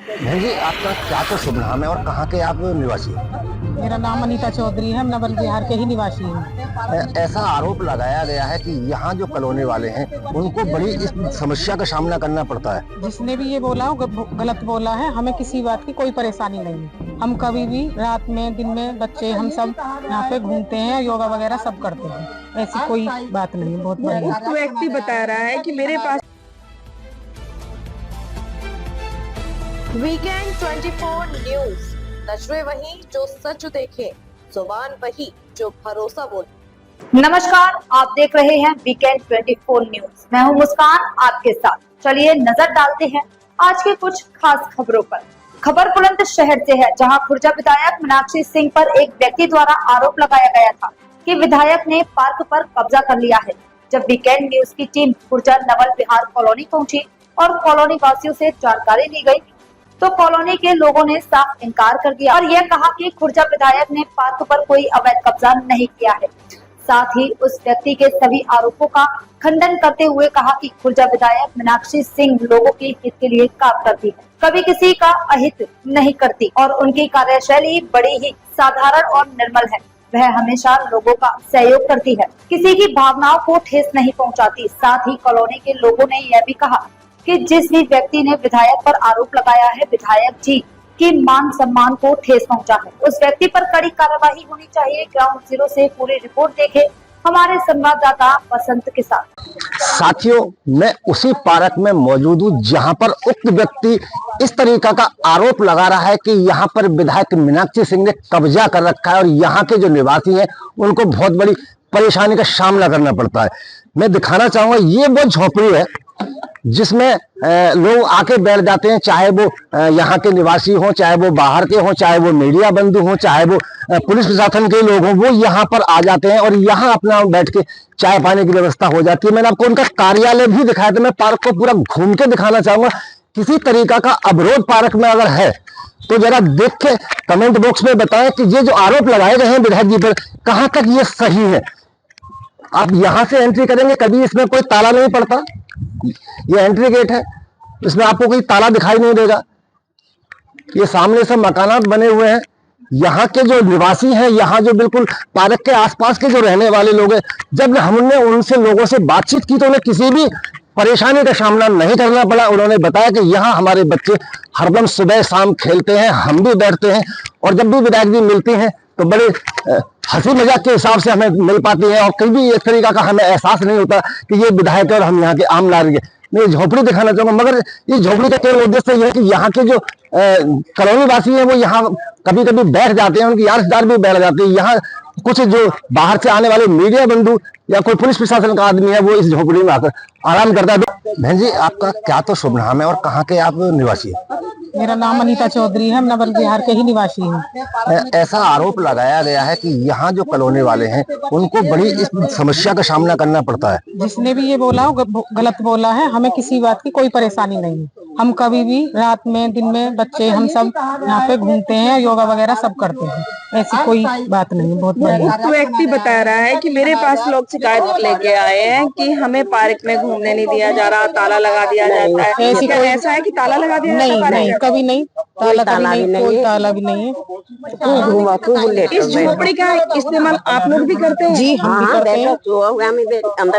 बहन जी, आपका क्या तो शुभ नाम है और कहाँ के आप निवासी हैं? मेरा नाम अनीता चौधरी है। हम नवल बिहार के ही निवासी हैं। ऐसा आरोप लगाया गया है कि यहाँ जो कॉलोनी वाले हैं उनको बड़ी इस समस्या का सामना करना पड़ता है। जिसने भी ये बोला हो गलत बोला है। हमें किसी बात की कोई परेशानी नहीं है। हम कभी भी रात में दिन में बच्चे हम सब यहाँ पे घूमते हैं, योगा वगैरह सब करते हैं। ऐसी कोई बात नहीं है। बहुत बढ़िया। उक्त व्यक्ति बता रहा है कि मेरे पास वीकेंड 24 न्यूज, नजरें वही जो सच देखे, जुबान वही जो भरोसा बोले। नमस्कार, आप देख रहे हैं वीकेंड 24 न्यूज। मैं हूं मुस्कान आपके साथ। चलिए नजर डालते हैं आज के कुछ खास खबरों पर। खबर बुलंदशहर से है, जहां खुर्जा विधायक मीनाक्षी सिंह पर एक व्यक्ति द्वारा आरोप लगाया गया था कि विधायक ने पार्क पर कब्जा कर लिया है। जब वीकेंड न्यूज की टीम खुर्जा नवल विहार कॉलोनी पहुंची और कॉलोनी वासियों से जानकारी ली गई, तो कॉलोनी के लोगों ने साफ इनकार कर दिया और यह कहा कि खुर्जा विधायक ने पार्क पर कोई अवैध कब्जा नहीं किया है। साथ ही उस व्यक्ति के सभी आरोपों का खंडन करते हुए कहा कि खुर्जा विधायक मीनाक्षी सिंह लोगों के हित के लिए काम करती है, कभी किसी का अहित नहीं करती और उनकी कार्यशैली बड़ी ही साधारण और निर्मल है। वह हमेशा लोगों का सहयोग करती है, किसी की भावनाओं को ठेस नहीं पहुंचाती। साथ ही कॉलोनी के लोगों ने यह भी कहा कि जिस भी व्यक्ति ने विधायक पर आरोप लगाया है, विधायक जी की मान सम्मान को ठेस पहुंचा है, उस व्यक्ति पर कड़ी कार्रवाई होनी चाहिए। ग्राउंड जीरो से पूरी रिपोर्ट देखे हमारे संवाददाता वसंत के साथ। साथियों, मैं उसी पार्क में मौजूद हूँ जहाँ पर उक्त व्यक्ति इस तरीका का आरोप लगा रहा है कि यहाँ पर विधायक मीनाक्षी सिंह ने कब्जा कर रखा है और यहाँ के जो निवासी हैं उनको बहुत बड़ी परेशानी का सामना करना पड़ता है। मैं दिखाना चाहूंगा, ये वो झोपड़ी है जिसमें लोग आके बैठ जाते हैं, चाहे वो यहाँ के निवासी हो, चाहे वो बाहर के हो, चाहे वो मीडिया बंधु हो, चाहे वो पुलिस प्रशासन के लोग हों, वो यहाँ पर आ जाते हैं और यहाँ अपना बैठ के चाय पानी की व्यवस्था हो जाती है। मैंने आपको उनका कार्यालय भी दिखाया था। मैं पार्क को पूरा घूम के दिखाना चाहूंगा। किसी तरीका का अवरोध पार्क में अगर है तो जरा देख के कमेंट बॉक्स में बताएं कि ये जो आरोप लगाए गए हैं विधायक जी पर, कहाँ तक ये सही है। आप यहाँ से एंट्री करेंगे, कभी इसमें कोई ताला नहीं पड़ता। ये एंट्री गेट है, इसमें आपको कोई ताला दिखाई नहीं देगा। ये सामने से मकानात बने हुए हैं। यहाँ के जो निवासी हैं, यहाँ जो बिल्कुल पार्क के आसपास के जो रहने वाले लोग हैं, जब हमने उनसे लोगों से बातचीत की तो उन्हें किसी भी परेशानी का सामना नहीं करना पड़ा। उन्होंने बताया कि यहाँ हमारे बच्चे हरदम सुबह शाम खेलते हैं, हम भी बैठते हैं और जब भी विधायक जी मिलती हैं तो बड़े हंसी मजाक के हिसाब से हमें मिल पाती है और कहीं भी एक तरीका का हमें एहसास नहीं होता कि ये विधायक है और हम यहाँ के आम नागरिक हैं। मैं झोपड़ी दिखाना चाहूंगा, मगर ये झोपड़ी का केवल उद्देश्य यह है कि यहाँ के जो कॉलोनी वासी हैं वो यहाँ कभी कभी बैठ जाते हैं, उनकी यार रिश्तेदार भी बैठ जाते हैं। यहाँ कुछ जो बाहर से आने वाले मीडिया बंधु या कोई पुलिस प्रशासन का आदमी है वो इस झोपड़ी में आकर आराम करता है। बहन जी, आपका क्या तो शुभ नाम है और कहाँ के आप निवासी हैं? मेरा नाम अनीता चौधरी है। हम नवल बिहार के ही निवासी हैं। ऐसा आरोप लगाया गया है कि यहाँ जो कॉलोनी वाले हैं उनको बड़ी इस समस्या का सामना करना पड़ता है। जिसने भी ये बोला हो गलत बोला है। हमें किसी बात की कोई परेशानी नहीं है। हम कभी भी रात में दिन में बच्चे हम सब यहाँ पे घूमते हैं, योगा वगैरह सब करते हैं। ऐसी कोई बात नहीं है। बहुत बढ़िया। उक्त व्यक्ति बता रहा है कि मेरे पास लोग शिकायत लेके आए हैं कि हमें पार्क में घूमने नहीं दिया जा रहा, ताला लगा दिया जाता है। ऐसी क्या कोई ऐसा है कि ताला लगा दिया नहीं, जाता है? नहीं, कभी नहीं। ताला कभी नहीं, कोई ताला भी नहीं है। इस झोपड़ी का इस्तेमाल आप लोग भी करते हैं? जी, हम भी करते हैं।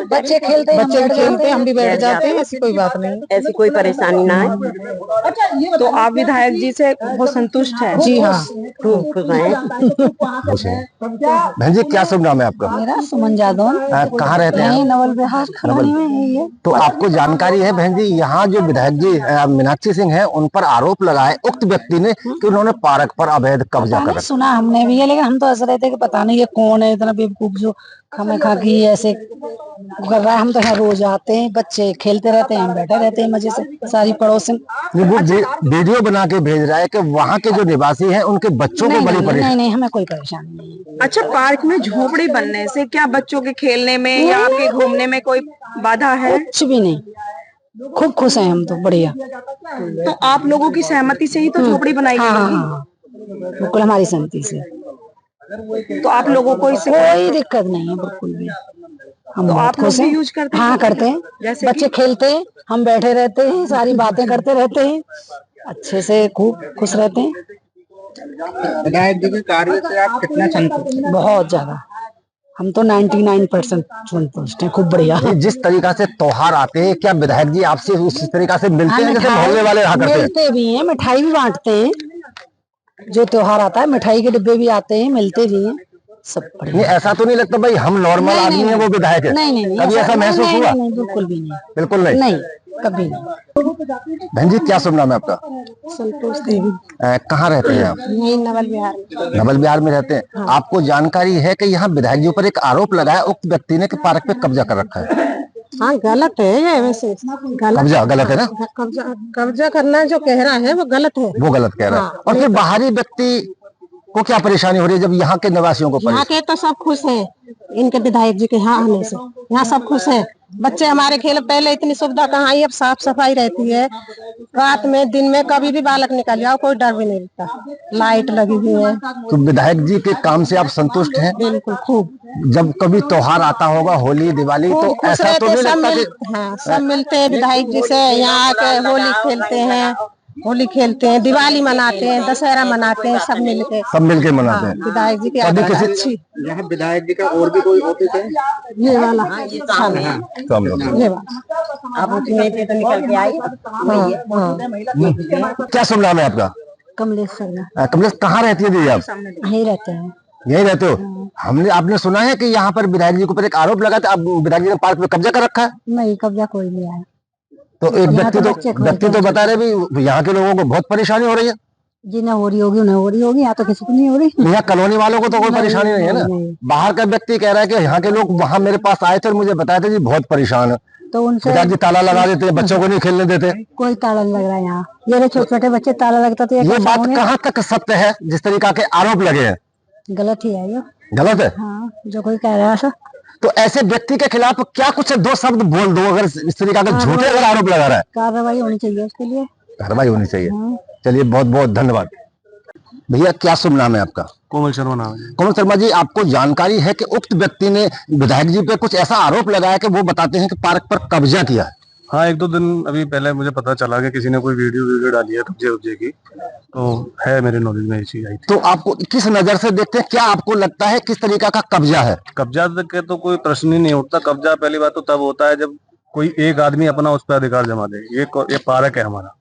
बच्चे खेलते खेलते हम भी बैठ जाते हैं। ऐसी कोई बात नहीं, ऐसी कोई परेशानी ना है। तो आप विधायक जी से बहुत संतुष्ट है? जी हाँ, खूब खुश हैं। बहन जी, क्या शुभ नाम है आपका? मेरा सुमन यादव। कहाँ रहते हैं? यहीं नवल बिहार कॉलोनी में है ये। तो आपको जानकारी है बहन जी, यहाँ जो विधायक जी मीनाक्षी सिंह हैं उन पर आरोप लगाए उक्त व्यक्ति ने कि उन्होंने पार्क पर अवैध कब्जा कर रखा। सुना हमने भी है, लेकिन हम तो ऐसे रहते कि पता नहीं ये कौन है इतना बेवकूफ जो खामे खा की ऐसे कर रहा है। हम तो यहाँ रोज आते हैं, बच्चे खेलते रहते हैं, हम बैठे रहते हैं मजे से। सारी पड़ोसन वो वीडियो बना के भेज रहा है कि वहाँ के जो निवासी हैं उनके बच्चों को बड़ी परेशानी। नहीं, हमें कोई परेशानी नहीं है। अच्छा, पार्क में झोपड़ी बनने से क्या बच्चों के खेलने में या आपके घूमने में कोई बाधा है? कुछ भी नहीं, खूब खुश हैं हम तो। बढ़िया। तो आप लोगों की सहमति से ही तो झोपड़ी बनाई गई होगी? हाँ, बिल्कुल हमारी सहमति से। तो आप लोगों को इससे कोई दिक्कत नहीं है, बिल्कुल भी। हम तो बहुत आप लोग खुश भी हैं। यूज करते हैं? हाँ, करते हैं। जैसे बच्चे खेलते हैं, हम बैठे रहते हैं, सारी बातें करते रहते हैं। अच्छे से खूब खुश रहते हैं। विधायक जी के कार्य से आप कितना संतुष्ट हैं? बहुत ज्यादा, हम तो 99% संतुष्ट हैं, खूब बढ़िया। ये जिस तरीका से त्योहार आते हैं, क्या विधायक जी आपसे उस तरीका से मिलते हैं जैसे मोहल्ले वाले रहा करते हैं? मिलते भी हैं, मिठाई भी बांटते हैं। जो त्योहार आता है मिठाई के डिब्बे भी आते हैं, मिलते भी हैं, सब बढ़िया। नहीं, ऐसा तो नहीं लगता भाई हम नॉर्मल आदमी हैं, वो विधायक है? नहीं, कभी ऐसा महसूस हुआ? नहीं, बिल्कुल भी नहीं, बिल्कुल नहीं। नहीं, कभी नहीं। बहन जी, क्या शुभ नाम है आपका? संतोष देवी, कहाँ रहते हैं आप? यही नवल विहार में। नवल विहार में रहते हैं। आपको जानकारी है कि यहाँ विधायक जी पर एक आरोप लगा है उक्त व्यक्ति ने कि पार्क पे कब्जा कर रखा है? हाँ, गलत है ये, वैसे कब्जा गलत है ना? कब्जा करना जो कह रहा है वो गलत है। वो गलत कह रहा है। और फिर बाहरी व्यक्ति को क्या परेशानी हो रही है जब यहाँ के निवासियों को यहाँ के तो सब खुश है इनके विधायक जी के यहाँ आने से, यहाँ सब खुश है। बच्चे हमारे खेल, पहले इतनी सुविधा कहाँ आई, अब साफ सफाई रहती है। रात में दिन में कभी भी बालक निकल जाओ, कोई डर भी नहीं लगता, लाइट लगी हुई है। तो विधायक जी के काम से आप संतुष्ट हैं? बिल्कुल, खूब। जब कभी त्योहार आता होगा, होली दिवाली, तो खुश ऐसा तो रहते, नहीं सब लगता मिल, हाँ, सब मिलते हैं विधायक जी से, यहाँ आके होली खेलते हैं, दिवाली मनाते हैं, दशहरा मनाते हैं, सब मिलके मनाते हैं? विधायक जी की कभी आदत किसी अच्छी। यहाँ विधायक जी का और भी कोई ऑफिस है? ये वाला तो हम लोग ये वाला आप उसमें से तो निकल के आई। क्या शुभ नाम है आपका? कमलेश शर्मा। कमलेश, कहाँ रहती है दीदी आप? यही रहते हैं। यही रहते हो? आपने सुना है कि यहाँ पर विधायक जी के ऊपर एक आरोप लगा था, अब विधायक जी ने पार्क में कब्जा कर रखा है? नहीं, कब्जा कोई नहीं आया। तो एक व्यक्ति तो बता रहे भी यहाँ के लोगों को बहुत परेशानी हो रही है। जिन्हें हो रही होगी उन्हें हो रही होगी, यहाँ तो किसी को नहीं हो रही। यहाँ कॉलोनी वालों को तो कोई परेशानी नहीं है ना? बाहर का व्यक्ति कह रहा है कि यहाँ के लोग वहाँ मेरे पास आए थे और मुझे बताए थे जी बहुत परेशान है, तो उनसे विधायक जी ताला लगा देते हैं, बच्चों को नहीं खेलने देते। कोई ताला नहीं लग रहा है यहाँ। ये छोटे छोटे बच्चे ताला लगता तो ये बात कहाँ तक सत्य है? जिस तरीका के आरोप लगे हैं, गलत ही है ये। गलत है? हाँ, जो कोई कह रहा है ऐसा। तो ऐसे व्यक्ति के खिलाफ क्या कुछ दो शब्द बोल दो, अगर इस तरीका के झूठे अगर आरोप लगा रहा है? कार्रवाई होनी चाहिए उसके लिए, कार्रवाई होनी चाहिए। चलिए, बहुत बहुत धन्यवाद। भैया, क्या शुभ नाम है आपका? कोमल शर्मा नाम है। कोमल शर्मा जी, आपको जानकारी है कि उक्त व्यक्ति ने विधायक जी पे कुछ ऐसा आरोप लगाया कि वो बताते हैं कि पार्क पर कब्जा किया है? हाँ, एक दो दिन अभी पहले मुझे पता चला कि किसी ने कोई वीडियो डाली है कब्जे उब्जे की, तो है मेरे नॉलेज में ये चीज आई थी। तो आपको किस नजर से देखते हैं? क्या आपको लगता है किस तरीका का कब्जा है? कब्जा के तो कोई प्रश्न ही नहीं उठता। कब्जा पहली बात तो तब होता है जब कोई एक आदमी अपना उस पर अधिकार जमा दे। ये पार्क है हमारा,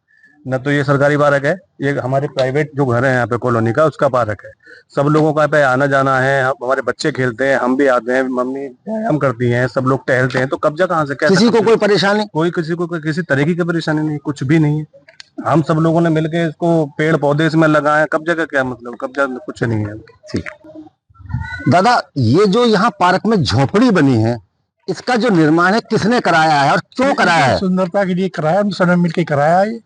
न तो ये सरकारी पार्क है, ये हमारे प्राइवेट जो घर है यहाँ पे कॉलोनी का, उसका पार्क है। सब लोगों का पे आना जाना है, हमारे बच्चे खेलते हैं, हम भी आते हैं, मम्मी व्यायाम करती हैं, सब लोग टहलते हैं, तो कब्जा कहाँ से? किसी को कोई परेशानी? कोई किसी को किसी तरीके की परेशानी नहीं, कुछ भी नहीं है। हम सब लोगों ने मिलके इसको पेड़ पौधे इसमें लगाए। कब्जा का क्या मतलब? कब्जा कुछ नहीं है। ठीक दादा, ये जो यहाँ पार्क में झोपड़ी बनी है, इसका जो निर्माण है किसने कराया है और क्यों कराया है? सुंदरता के लिए कराया, हम सबने मिलकर कराया है।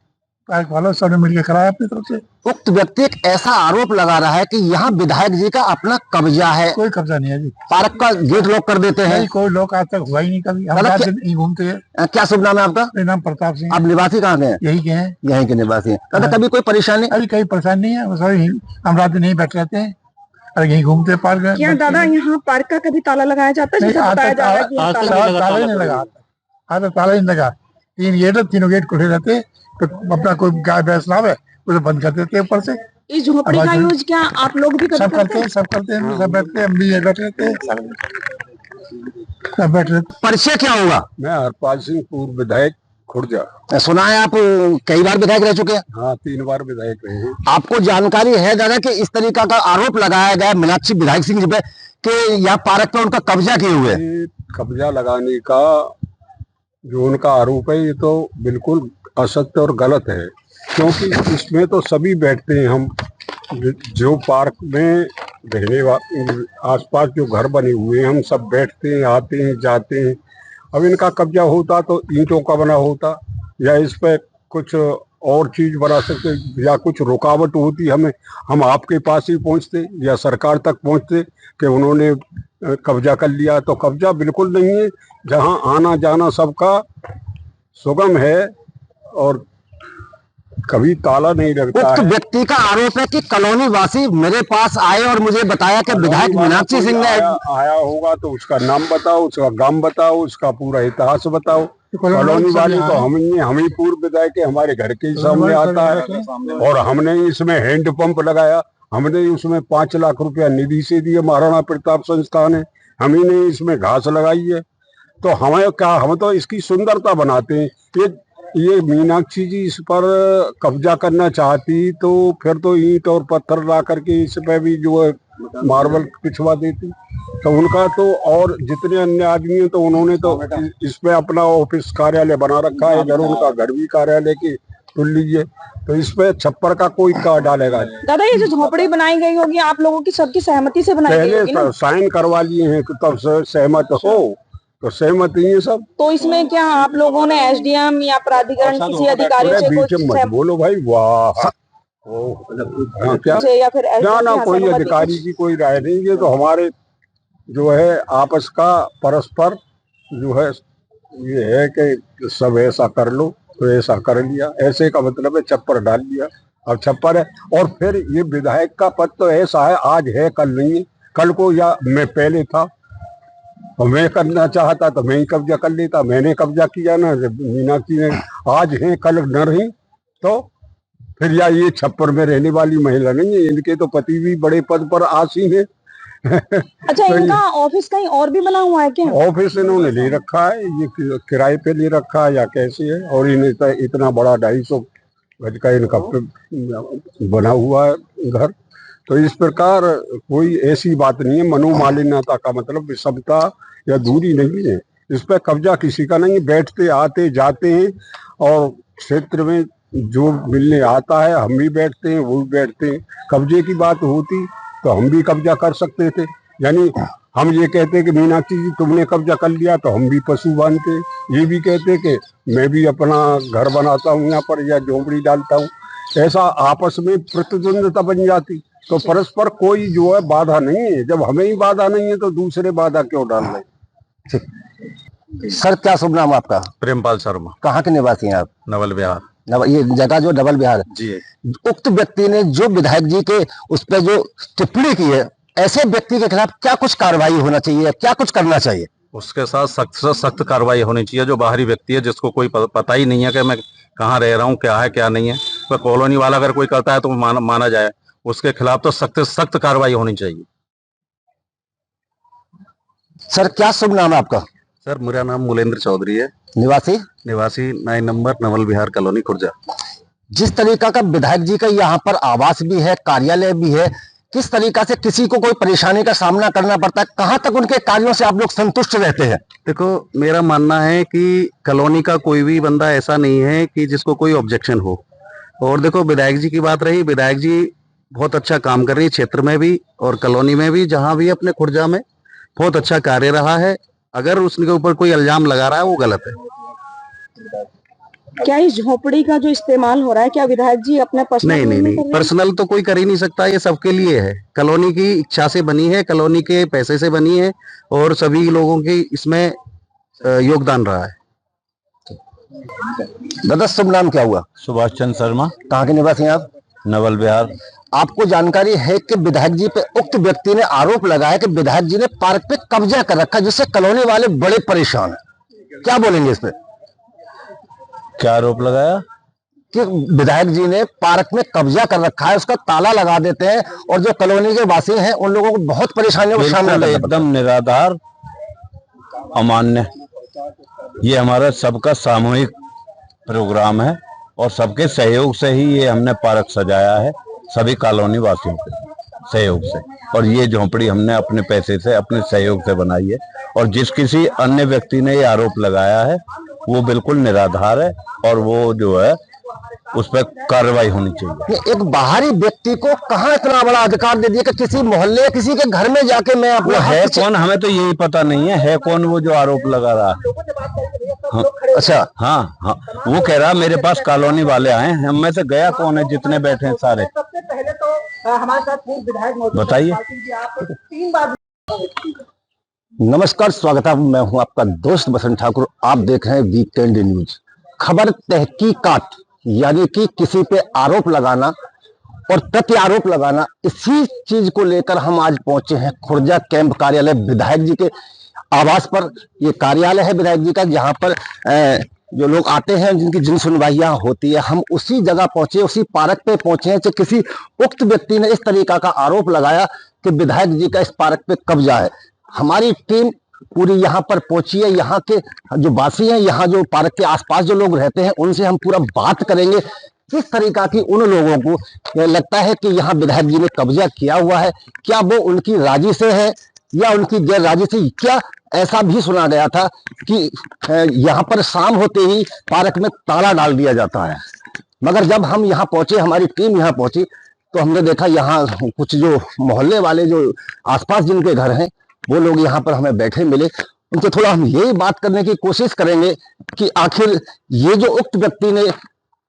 पार्क वालों सबने मिलकर कराया अपनी तरफ से। उक्त व्यक्ति एक ऐसा आरोप लगा रहा है कि यहाँ विधायक जी का अपना कब्जा है। कोई कब्जा नहीं है जी। पार्क का गेट लॉक कर देते हैं। कोई लोग आज तक हुआ ही नहीं कभी। हम रात दिन नहीं घूमते हैं। क्या शुभ नाम है आपका? मेरा नाम प्रताप सिंह। आप निवासी कहाँ के हैं? यही के हैं। यहीं के निवासी हैं। दादा, कभी कोई परेशानी? अभी कोई परेशानी नहीं है, हम रात दिन नहीं बैठ रहते हैं और यहीं घूमते हैं पार्क। क्या दादा यहाँ पार्क का कभी ताला लगाया जाता है? ताला ही नहीं लगा। आज तक ताला ही नहीं लगा। 3 गेट, तीनों गेट खुले रहते, तो अपना कोई गाय भैंस ना है उसे बंद कर देते हैं ऊपर से। इस झोपड़ी का यूज क्या आप लोग भी सब करते हैं? सब करते हैं, सब बैठते हैं, हम भी बैठ रहते हैं, सब बैठ रहते। परिचय क्या होगा? मैं हरपाल सिंह, पूर्व विधायक खुर्जा। सुना है आप कई बार विधायक रह चुके हैं? हाँ, 3 बार विधायक रहे हैं। आपको जानकारी है दादा कि इस तरीका का आरोप लगाया गया मीनाक्षी विधायक सिंह जी पे कि यहाँ पार्क पे उनका कब्जा किए हुए? कब्जा लगाने का जो उनका आरोप है, ये तो बिल्कुल असत्य और गलत है, क्योंकि इसमें तो सभी बैठते हैं। हम जो पार्क में रहने वाले आसपास जो घर बने हुए हैं, हम सब बैठते हैं, आते हैं, जाते हैं। अब इनका कब्जा होता तो ईंटों का बना होता, या इस पे कुछ और चीज बना सकते, या कुछ रुकावट होती, हम आपके पास ही पहुंचते या सरकार तक पहुंचते कि उन्होंने कब्जा कर लिया। तो कब्जा बिल्कुल नहीं है। जहां आना जाना सबका सुगम है और कभी ताला नहीं लगता उक्त है। व्यक्ति का आरोप है कि कॉलोनी वासी मेरे पास आए और मुझे बताया कि विधायक मीनाक्षी सिंह ने आया होगा तो उसका नाम बताओ, उसका गांव बताओ, उसका पूरा इतिहास बताओ, कॉलोनी वाले तो हम ही पूर्व विधायक के, हमारे घर के सामने आता है। और हमने इसमें हैंड पंप लगाया, हमने उसमें 5 लाख रुपया निधि से दिए, महाराणा प्रताप संस्थान है, हम ही ने इसमें घास लगाई है। तो हमें क्या, हम तो इसकी सुंदरता बनाते हैं। ये मीनाक्षी जी इस पर कब्जा करना चाहती तो फिर तो ईंट और पत्थर ला करके इस पे भी जो है मार्बल पिछवा देती। तो उनका तो, और जितने अन्य आदमी हैं तो उन्होंने तो इसमें अपना ऑफिस कार्यालय बना रखा है, इधर उनका घर भी कार्यालय की तुल लीजिए। तो इसमें छप्पर का कोई का डालेगा। दादा ये जो झोपड़ी बनाई गई होगी आप लोगों की सबकी सहमति से बनाई गई होगी ना? पहले साइन करवा लिए हैं तब सहमत हो, तो सहमत ही है सब। तो इसमें क्या आप लोगों ने एसडीएम या प्राधिकरण किसी अधिकारी से बीच में मत बोलो भाई, वाह क्या या फिर ना कोई अधिकारी की कोई राय नहीं। ये तो हमारे जो है आपस का परस्पर जो है ये है कि सब ऐसा कर लो तो ऐसा कर लिया, ऐसे का मतलब है छप्पर डाल लिया। अब छप्पर है, और फिर ये विधायक का पद तो ऐसा है, आज है कल नहीं है। कल को या मैं पहले था और मैं करना चाहता तो मैं ही कब्जा कर लेता, मैंने कब्जा किया ना मीनाक्षी ने। आज है कल न रही तो फिर या ये छप्पर में रहने वाली महिला नहीं है, इनके तो पति भी बड़े पद पर आसीन है। अच्छा, तो इनका ऑफिस कहीं और भी बना हुआ है क्या? ऑफिस इन्होंने ले रखा है, ये किराए पे ले रखा है या कैसे है। और इन्हें इतना बड़ा 250 गज का इनका बना हुआ है घर। तो इस प्रकार कोई ऐसी बात नहीं है, मनोमालिन्यता का मतलब विषमता या दूरी नहीं है। इस पर कब्जा किसी का नहीं है, बैठते आते जाते हैं और क्षेत्र में जो मिलने आता है हम भी बैठते हैं, वो भी बैठते हैं। कब्जे की बात होती तो हम भी कब्जा कर सकते थे, यानी हम ये कहते कि मीनाक्षी जी तुमने कब्जा कर लिया तो हम भी पशु बांधते, ये भी कहते कि मैं भी अपना घर बनाता हूँ यहाँ पर या झोंपड़ी डालता हूँ। ऐसा आपस में प्रतिद्वंदता बन जाती। तो परस्पर कोई जो है बाधा नहीं है। जब हमें ही बाधा नहीं है तो दूसरे बाधा क्यों डाल रहे। सर क्या शुभ नाम आपका? प्रेमपाल शर्मा। कहाँ के निवासी हैं आप? नवल विहार। ये जगह जो डबल बिहार जी है। उक्त व्यक्ति ने जो विधायक जी के उस पर जो टिप्पणी की है, ऐसे व्यक्ति के खिलाफ क्या कुछ कार्रवाई होना चाहिए, क्या कुछ करना चाहिए? उसके साथ सख्त से सख्त कार्रवाई होनी चाहिए। जो बाहरी व्यक्ति है जिसको कोई पता ही नहीं है कि मैं कहाँ रह रहा हूँ, क्या है क्या नहीं है, वह कॉलोनी वाला अगर कोई करता है तो माना जाए, उसके खिलाफ तो सख्त से सख्त कार्रवाई होनी चाहिए। सर क्या शुभ नाम है आपका? सर मेरा नाम मूलेंद्र चौधरी है। निवासी 9 नंबर नवल विहार कॉलोनी खुर्जा। जिस तरीका का विधायक जी का यहाँ पर आवास भी है, कार्यालय भी है, किस तरीका से किसी को कोई परेशानी का सामना करना पड़ता है, कहाँ तक उनके कार्यों से आप लोग संतुष्ट रहते हैं? देखो मेरा मानना है कि कॉलोनी का कोई भी बंदा ऐसा नहीं है कि जिसको कोई ऑब्जेक्शन हो। और देखो विधायक जी की बात रही, विधायक जी बहुत अच्छा काम कर रही है क्षेत्र में भी और कॉलोनी में भी, जहाँ भी अपने खुर्जा में बहुत अच्छा कार्य रहा है। अगर उसके ऊपर कोई इल्जाम लगा रहा है वो गलत है। क्या इस झोपड़ी का जो इस्तेमाल हो रहा है क्या विधायक जी अपने पर्सनल? नहीं, पर्सनल तो कोई कर ही नहीं सकता, ये सबके लिए है। कॉलोनी की इच्छा से बनी है, कॉलोनी के पैसे से बनी है और सभी लोगों की इसमें योगदान रहा है। दादा शुभ नाम क्या हुआ? सुभाष चंद्र शर्मा। कहाँ के निवासी हैं आप? नवल विहार। आपको जानकारी है कि विधायक जी पे उक्त व्यक्ति ने आरोप लगाया कि विधायक जी ने पार्क पे कब्जा कर रखा, जिससे कॉलोनी वाले बड़े परेशान हैं। क्या बोलेंगे इस पे? क्या आरोप लगाया? कि विधायक जी ने पार्क में कब्जा कर रखा है, उसका ताला लगा देते हैं और जो कॉलोनी के वासी हैं उन लोगों को बहुत परेशानियों का सामना करना पड़ता है। एकदम निराधार, अमान्य। ये हमारा सबका सामूहिक प्रोग्राम है और सबके सहयोग से ही ये हमने पार्क सजाया है, सभी कॉलोनी वासियों के सहयोग से। और ये झोंपड़ी हमने अपने पैसे से, अपने सहयोग से बनाई है। और जिस किसी अन्य व्यक्ति ने ये आरोप लगाया है वो बिल्कुल निराधार है और वो जो है उस पर कार्रवाई होनी चाहिए। एक बाहरी व्यक्ति को कहाँ इतना बड़ा अधिकार दे दिया कि किसी मोहल्ले, किसी के घर में जाके मैं अपना है कौन, हमें तो यही पता नहीं है कौन वो जो आरोप लगा रहा है। हाँ, अच्छा हाँ, वो कह रहा मेरे पास कॉलोनी वाले आए, हम में से गया कौन है? जितने बैठे हैं सारे। सबसे पहले तो हमारे साथ पूर्व विधायक बताइए। 3 बार। नमस्कार, स्वागत है। मैं हूं आपका दोस्त बसंत ठाकुर। आप देख रहे हैं वीकेंड न्यूज। खबर तहकीकात, यानी कि किसी पे आरोप लगाना और प्रति आरोप लगाना, इसी चीज को लेकर हम आज पहुंचे हैं खुर्जा कैंप कार्यालय। विधायक जी के आवास पर ये कार्यालय है विधायक जी का, जहां पर जो लोग आते हैं जिनकी जिन सुनवाइयां होती है, हम उसी जगह पहुंचे, उसी पार्क पे पहुंचे हैं। किसी उक्त व्यक्ति ने इस तरीका का आरोप लगाया कि विधायक जी का इस पार्क पे कब्जा है। हमारी टीम पूरी यहाँ पर पहुंची है। यहाँ के जो वासी हैं, यहाँ जो पार्क के आसपास जो लोग रहते हैं, उनसे हम पूरा बात करेंगे किस तरीका की उन लोगों को लगता है कि यहाँ विधायक जी ने कब्जा किया हुआ है। क्या वो उनकी राजी से है या उनकी गैर राजी से? क्या ऐसा भी सुना गया था कि यहाँ पर शाम होते ही पार्क में ताला डाल दिया जाता है, मगर जब हम यहाँ पहुंचे, हमारी टीम यहाँ पहुंची, तो हमने देखा यहाँ कुछ जो मोहल्ले वाले जो आसपास जिनके घर हैं, वो लोग यहाँ पर हमें बैठे मिले। उनसे थोड़ा हम यही बात करने की कोशिश करेंगे कि आखिर ये जो उक्त व्यक्ति ने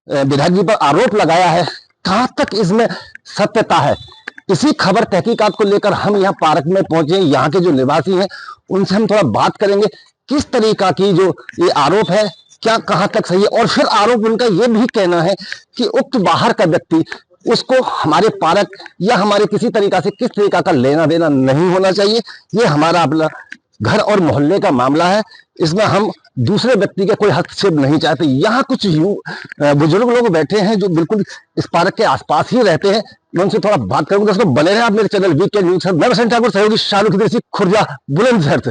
विधायक जी पर आरोप लगाया है, कहां तक इसमें सत्यता है। इसी खबर तहकीकात को लेकर हम यहाँ पार्क में पहुंचे। यहाँ के जो निवासी हैं उनसे हम थोड़ा बात करेंगे किस तरीका की जो ये आरोप है, क्या कहां तक सही है। और फिर आरोप उनका ये भी कहना है कि उक्त बाहर का व्यक्ति, उसको हमारे पार्क या हमारे किसी तरीका से किस तरीका का लेना देना नहीं होना चाहिए। ये हमारा अपना घर और मोहल्ले का मामला है, इसमें हम दूसरे व्यक्ति के कोई हस्तक्षेप नहीं चाहते। यहाँ कुछ बुजुर्ग लोग बैठे हैं जो बिल्कुल इस पार्क के आसपास ही रहते हैं। मैं उनसे थोड़ा बात करूंगा। दोस्तों बने रहे आप मेरे चैनल वीकेंड न्यूज। मैं वसंत ठाकुर, सहयोगी शाहरुख देसी, खुर्जा, बुलंदशहर से।